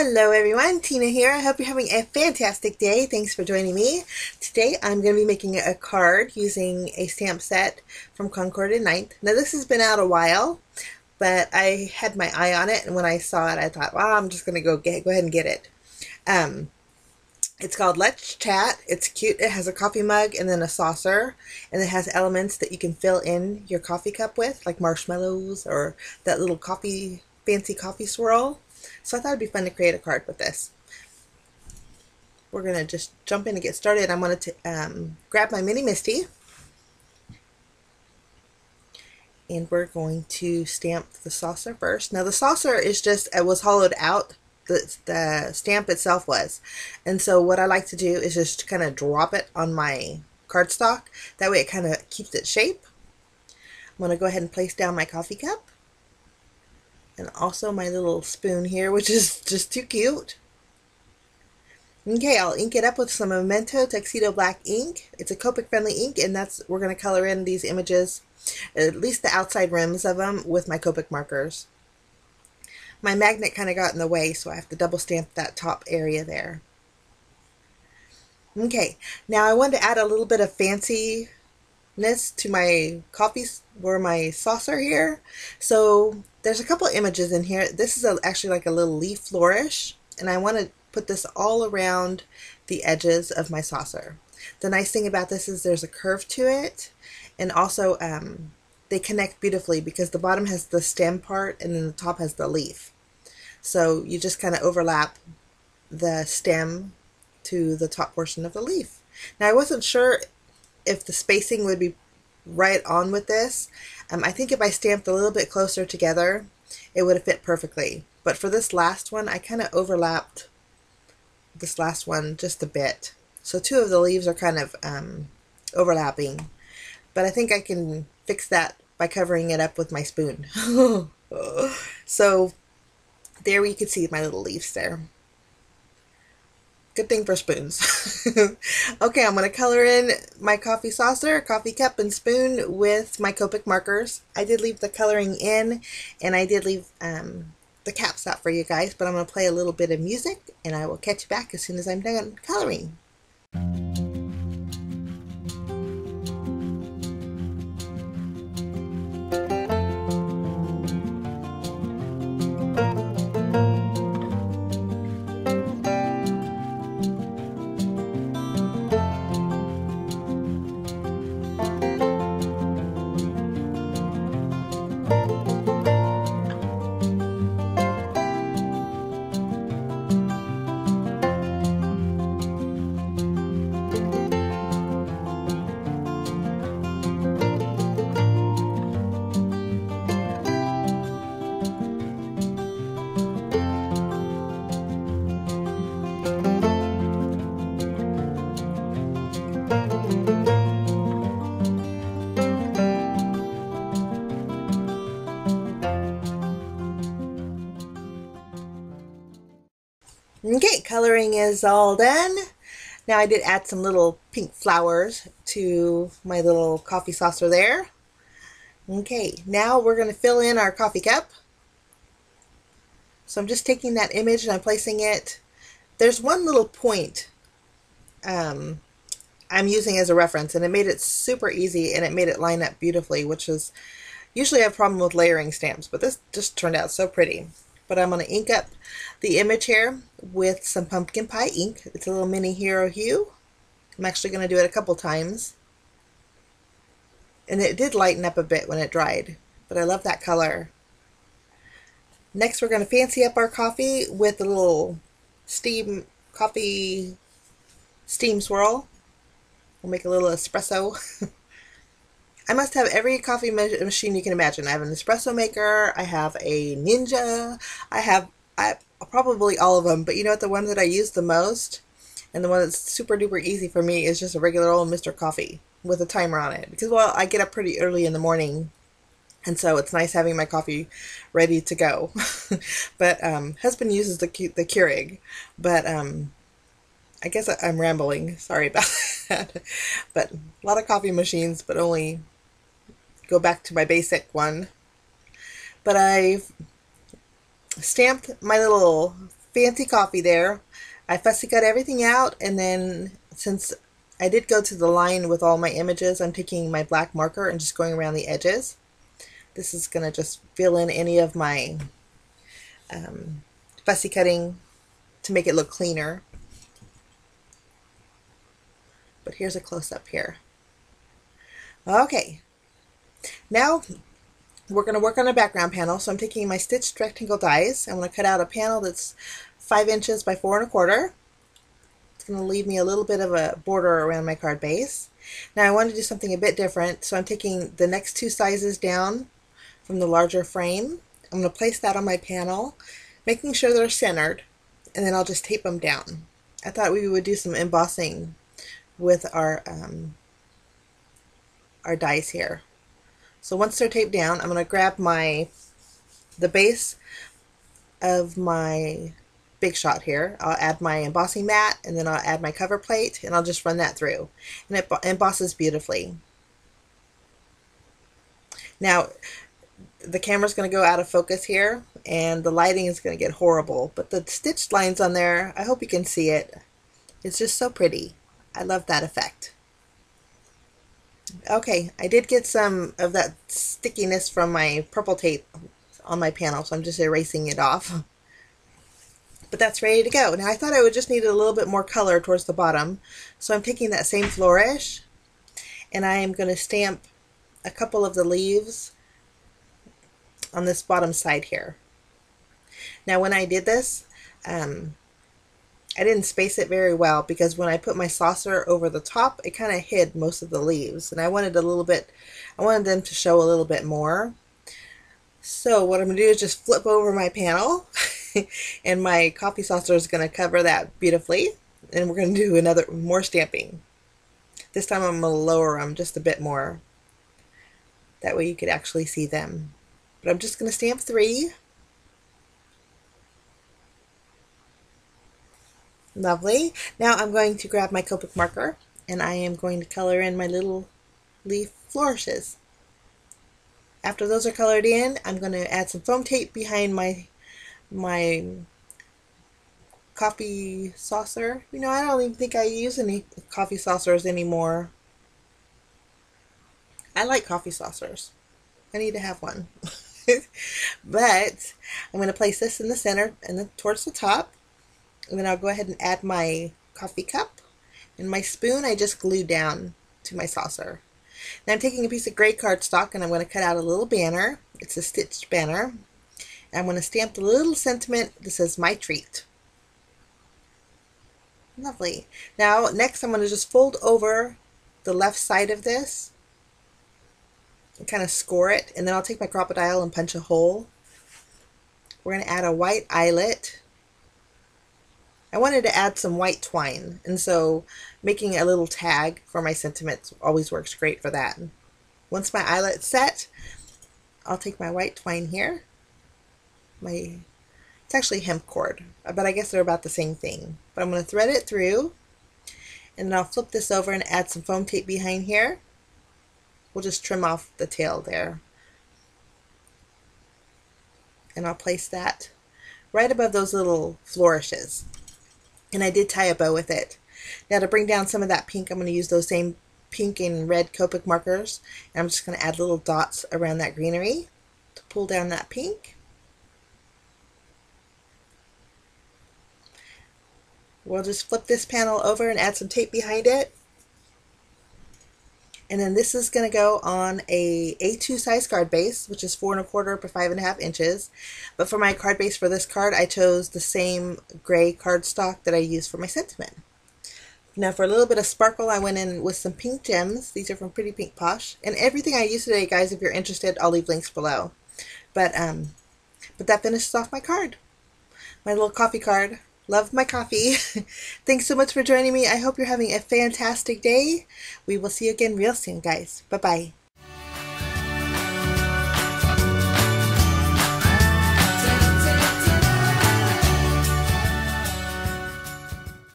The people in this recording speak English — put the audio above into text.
Hello everyone, Tina here. I hope you're having a fantastic day. Thanks for joining me. Today I'm going to be making a card using a stamp set from Concord 9th. Now this has been out a while, but I had my eye on it, and when I saw it I thought, well, I'm just going to go ahead and get it. It's called Let's Chat. It's cute. It has a coffee mug and then a saucer, and it has elements that you can fill in your coffee cup with, like marshmallows or that little fancy coffee swirl. So I thought it'd be fun to create a card with this. We're going to just jump in and get started. I'm going to grab my mini Misty, and we're going to stamp the saucer first. Now the saucer is just, it was hollowed out. The stamp itself was. And so what I like to do is just kind of drop it on my cardstock. That way it kind of keeps its shape. I'm going to go ahead and place down my coffee cup. And also my little spoon here, which is just too cute. Okay, I'll ink it up with some Memento Tuxedo Black ink. It's a Copic friendly ink, and we're going to color in these images, at least the outside rims of them, with my Copic markers. My magnet kind of got in the way, so I have to double stamp that top area there. Okay, now I want to add a little bit of fanciness to my coffee, or my saucer here. So there's a couple images in here. This is actually like a little leaf flourish, and I want to put this all around the edges of my saucer. The nice thing about this is there's a curve to it, and also they connect beautifully because the bottom has the stem part and then the top has the leaf. So you just kind of overlap the stem to the top portion of the leaf. Now I wasn't sure if the spacing would be right on with this. I think if I stamped a little bit closer together, it would have fit perfectly. But for this last one, I kind of overlapped this last one just a bit. So two of the leaves are kind of overlapping. But I think I can fix that by covering it up with my spoon. So there you can see my little leaves there. Good thing for spoons. Okay, I'm going to color in my coffee saucer, coffee cup, and spoon with my Copic markers. I did leave the coloring in, and I did leave the caps out for you guys, but I'm going to play a little bit of music, and I will catch you back as soon as I'm done coloring. Okay, coloring is all done. Now I did add some little pink flowers to my little coffee saucer there. Okay, now we're going to fill in our coffee cup. So I'm just taking that image and I'm placing it. There's one little point I'm using as a reference, and it made it super easy, and it made it line up beautifully, which is usually I have a problem with layering stamps, but this just turned out so pretty. But I'm going to ink up the image here with some pumpkin pie ink. It's a little mini hero hue. I'm actually going to do it a couple times. And it did lighten up a bit when it dried, but I love that color. Next we're going to fancy up our coffee with a little coffee steam swirl. We'll make a little espresso. I must have every coffee machine you can imagine. I have an espresso maker, I have a Ninja, I have probably all of them, but you know what, the one that I use the most, and the one that's super duper easy for me, is just a regular old Mr. Coffee with a timer on it. Because, well, I get up pretty early in the morning, and so it's nice having my coffee ready to go. But husband uses the Keurig, but I guess I'm rambling, sorry about that. But a lot of coffee machines, but only go back to my basic one. But I've stamped my little fancy coffee there. I fussy cut everything out, and then since I did go to the line with all my images, I'm taking my black marker and just going around the edges. This is going to just fill in any of my fussy cutting to make it look cleaner. But here's a close-up here. Okay, now we're going to work on a background panel. So I'm taking my stitched rectangle dies. I'm going to cut out a panel that's 5 inches by 4 1/4. It's going to leave me a little bit of a border around my card base. Now I want to do something a bit different, so I'm taking the next 2 sizes down from the larger frame. I'm going to place that on my panel, making sure they're centered, and then I'll just tape them down. I thought we would do some embossing with our dies here. So once they're taped down, I'm going to grab the base of my Big Shot here. I'll add my embossing mat, and then I'll add my cover plate, and I'll just run that through, and it embosses beautifully. Now the camera's going to go out of focus here, and the lighting is going to get horrible, but the stitched lines on there, I hope you can see it. It's just so pretty. I love that effect. Okay, I did get some of that stickiness from my purple tape on my panel, so I'm just erasing it off. But that's ready to go. Now I thought I would just need a little bit more color towards the bottom, so I'm taking that same flourish, and I am going to stamp a couple of the leaves on this bottom side here. Now when I did this, I didn't space it very well, because when I put my saucer over the top, it kind of hid most of the leaves, and I wanted them to show a little bit more. So what I'm going to do is just flip over my panel and my coffee saucer is going to cover that beautifully, and we're going to do more stamping. This time I'm going to lower them just a bit more. That way you could actually see them. But I'm just going to stamp 3. Lovely. Now I'm going to grab my Copic marker, and I am going to color in my little leaf flourishes. After those are colored in, I'm going to add some foam tape behind my coffee saucer. You know, I don't even think I use any coffee saucers anymore. I like coffee saucers. I need to have one. But I'm going to place this in the center and then towards the top. And then I'll go ahead and add my coffee cup, and my spoon I just glued down to my saucer. Now I'm taking a piece of gray cardstock, and I'm going to cut out a little banner. It's a stitched banner. And I'm going to stamp the little sentiment that says "My Treat." Lovely. Now next I'm going to just fold over the left side of this and kind of score it, and then I'll take my crocodile and punch a hole. We're going to add a white eyelet. I wanted to add some white twine, and so making a little tag for my sentiments always works great for that. Once my eyelet's set, I'll take my white twine here. It's actually hemp cord, but I guess they're about the same thing. But I'm going to thread it through, and then I'll flip this over and add some foam tape behind here. We'll just trim off the tail there. And I'll place that right above those little flourishes. And I did tie a bow with it. Now to bring down some of that pink, I'm going to use those same pink and red Copic markers. And I'm just going to add little dots around that greenery to pull down that pink. We'll just flip this panel over and add some tape behind it. And then this is going to go on a A2 size card base, which is 4 1/4 by 5.5 inches. But for my card base for this card, I chose the same gray cardstock that I used for my sentiment. Now for a little bit of sparkle, I went in with some pink gems. These are from Pretty Pink Posh. And everything I used today, guys, if you're interested, I'll leave links below. But that finishes off my card. My little coffee card. Love my coffee. Thanks so much for joining me. I hope you're having a fantastic day. We will see you again real soon, guys. Bye-bye.